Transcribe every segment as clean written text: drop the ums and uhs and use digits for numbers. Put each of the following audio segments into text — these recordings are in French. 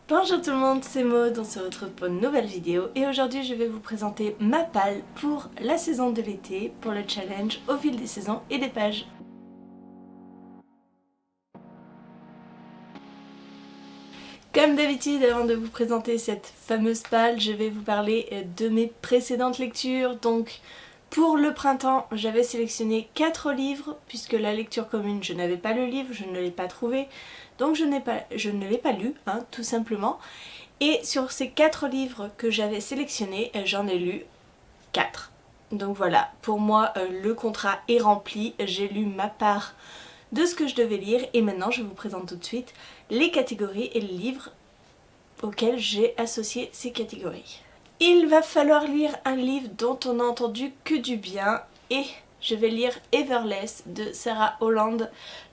Bonjour tout le monde, c'est Maud, on se retrouve pour une nouvelle vidéo et aujourd'hui je vais vous présenter ma palle pour la saison de l'été pour le challenge au fil des saisons et des pages. Comme d'habitude, avant de vous présenter cette fameuse palle, je vais vous parler de mes précédentes lectures. Donc pour le printemps, j'avais sélectionné 4 livres puisque la lecture commune, je n'avais pas le livre, je ne l'ai pas trouvé. Donc je ne l'ai pas lu, tout simplement. Et sur ces 4 livres que j'avais sélectionnés, j'en ai lu 4. Donc voilà, pour moi le contrat est rempli, j'ai lu ma part de ce que je devais lire et maintenant je vous présente tout de suite les catégories et les livres auxquels j'ai associé ces catégories. Il va falloir lire un livre dont on n'a entendu que du bien et je vais lire Everless de Sarah Holland,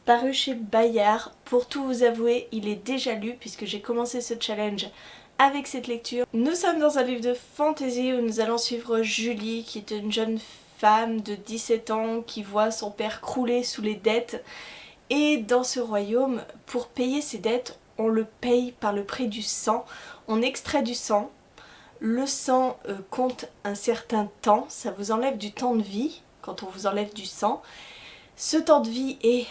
paru chez Bayard. Pour tout vous avouer, il est déjà lu puisque j'ai commencé ce challenge avec cette lecture. Nous sommes dans un livre de fantasy où nous allons suivre Julie qui est une jeune femme de 17 ans qui voit son père crouler sous les dettes. Et dans ce royaume, pour payer ses dettes, on le paye par le prix du sang. On extrait du sang. Le sang compte un certain temps, ça vous enlève du temps de vie quand on vous enlève du sang. Ce temps de vie est,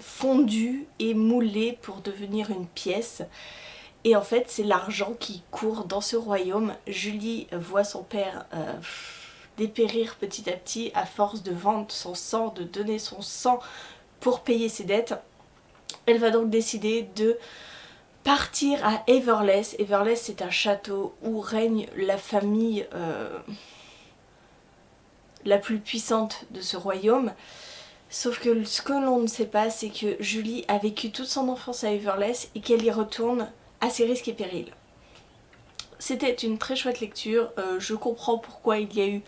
fondu et moulé pour devenir une pièce. Et en fait c'est l'argent qui court dans ce royaume. Julie voit son père dépérir petit à petit à force de vendre son sang, de donner son sang pour payer ses dettes. Elle va donc décider de partir à Everless. Everless c'est un château où règne la famille la plus puissante de ce royaume. Sauf que ce que l'on ne sait pas, c'est que Julie a vécu toute son enfance à Everless et qu'elle y retourne à ses risques et périls. C'était une très chouette lecture, je comprends pourquoi il y a eu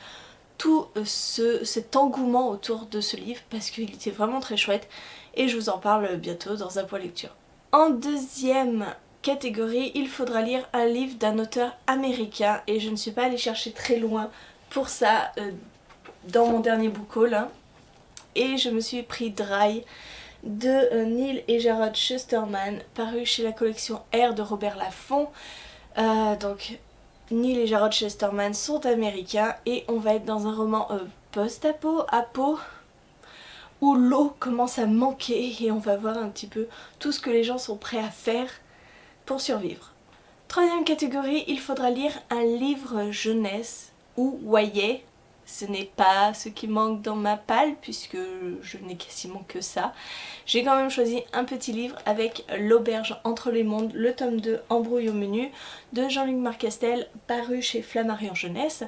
tout cet engouement autour de ce livre parce qu'il était vraiment très chouette et je vous en parle bientôt dans un point lecture. En deuxième catégorie, il faudra lire un livre d'un auteur américain et je ne suis pas allée chercher très loin pour ça dans mon dernier book haul. Et je me suis pris Dry de Neil et Jarrod Shusterman, paru chez la collection R de Robert Laffont. Donc Neil et Jarrod Shusterman sont américains et on va être dans un roman post-apo, où l'eau commence à manquer et on va voir un petit peu tout ce que les gens sont prêts à faire pour survivre. Troisième catégorie, il faudra lire un livre jeunesse ou YA. Ce n'est pas ce qui manque dans ma palle puisque je n'ai quasiment que ça. J'ai quand même choisi un petit livre avec L'Auberge entre les mondes, le tome 2, Embrouille au menu, de Jean-Luc Marcastel, paru chez Flammarion Jeunesse.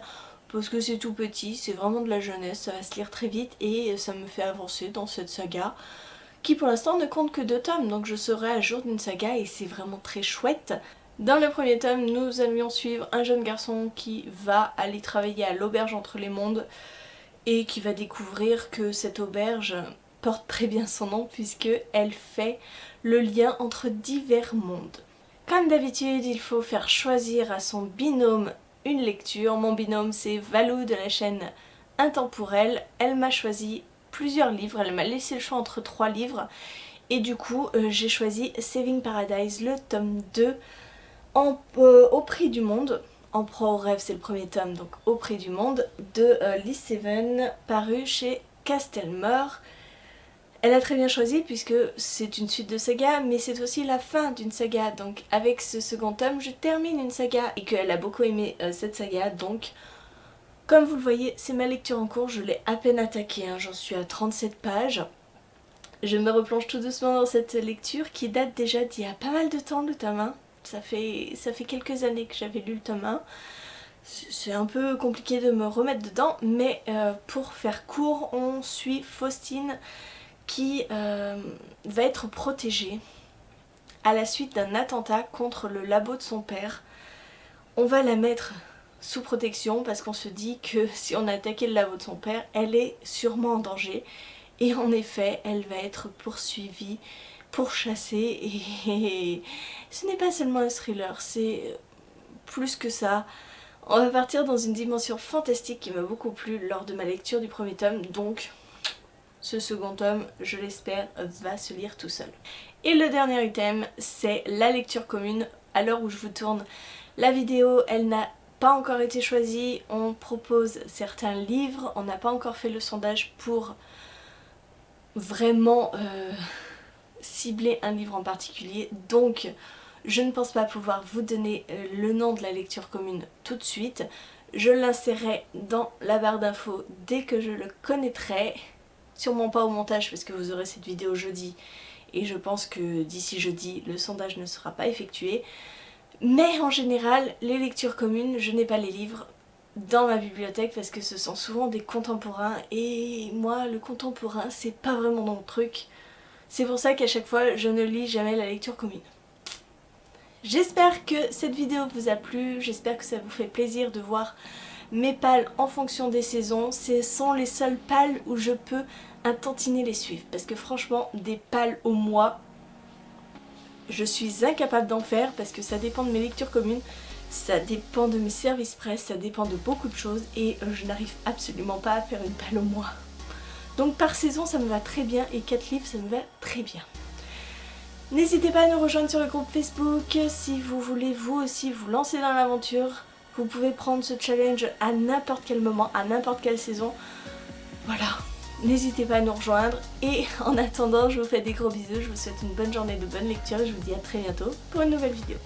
Parce que c'est tout petit, c'est vraiment de la jeunesse, ça va se lire très vite et ça me fait avancer dans cette saga qui pour l'instant ne compte que 2 tomes, donc je serai à jour d'une saga et c'est vraiment très chouette. Dans le premier tome, nous allions suivre un jeune garçon qui va aller travailler à l'auberge entre les mondes et qui va découvrir que cette auberge porte très bien son nom puisque elle fait le lien entre divers mondes. Comme d'habitude, il faut faire choisir à son binôme une lecture. Mon binôme c'est Valou de la chaîne Intemporelle. Elle m'a choisi plusieurs livres, elle m'a laissé le choix entre 3 livres et du coup j'ai choisi Saving Paradise, le tome 2 au prix du monde. En proie au rêve c'est le premier tome, donc au prix du monde, de Lee Seven, paru chez Castelmore. Elle a très bien choisi puisque c'est une suite de saga mais c'est aussi la fin d'une saga, donc avec ce second tome je termine une saga et qu'elle a beaucoup aimé cette saga, donc comme vous le voyez c'est ma lecture en cours, je l'ai à peine attaquée, j'en suis à 37 pages. Je me replonge tout doucement dans cette lecture qui date déjà d'il y a pas mal de temps, le tome 1. Ça fait quelques années que j'avais lu le tome 1. C'est un peu compliqué de me remettre dedans, mais pour faire court, on suit Faustine qui va être protégée à la suite d'un attentat contre le labo de son père. On va la mettre sous protection parce qu'on se dit que si on a attaqué le labo de son père, elle est sûrement en danger. Et en effet, elle va être poursuivie, pourchassée et ce n'est pas seulement un thriller, c'est plus que ça. On va partir dans une dimension fantastique qui m'a beaucoup plu lors de ma lecture du premier tome, donc ce second tome, je l'espère, va se lire tout seul. Et le dernier item, c'est la lecture commune. À l'heure où je vous tourne la vidéo, elle n'a pas encore été choisie. On propose certains livres, on n'a pas encore fait le sondage pour vraiment cibler un livre en particulier. Donc je ne pense pas pouvoir vous donner le nom de la lecture commune tout de suite. Je l'insérerai dans la barre d'infos dès que je le connaîtrai. Sûrement pas au montage parce que vous aurez cette vidéo jeudi et je pense que d'ici jeudi le sondage ne sera pas effectué. Mais en général, les lectures communes, je n'ai pas les livres dans ma bibliothèque parce que ce sont souvent des contemporains et moi le contemporain c'est pas vraiment mon truc. C'est pour ça qu'à chaque fois je ne lis jamais la lecture commune. J'espère que cette vidéo vous a plu, j'espère que ça vous fait plaisir de voir mes pales en fonction des saisons. Ce sont les seules pales où je peux un tantinet les suivre parce que franchement des pales au mois je suis incapable d'en faire parce que ça dépend de mes lectures communes, ça dépend de mes services presse, ça dépend de beaucoup de choses et je n'arrive absolument pas à faire une palle au mois. Donc par saison ça me va très bien et 4 livres ça me va très bien. N'hésitez pas à nous rejoindre sur le groupe Facebook si vous voulez vous aussi vous lancer dans l'aventure. Vous pouvez prendre ce challenge à n'importe quel moment, à n'importe quelle saison. Voilà, n'hésitez pas à nous rejoindre. Et en attendant, je vous fais des gros bisous, je vous souhaite une bonne journée de bonne lecture et je vous dis à très bientôt pour une nouvelle vidéo.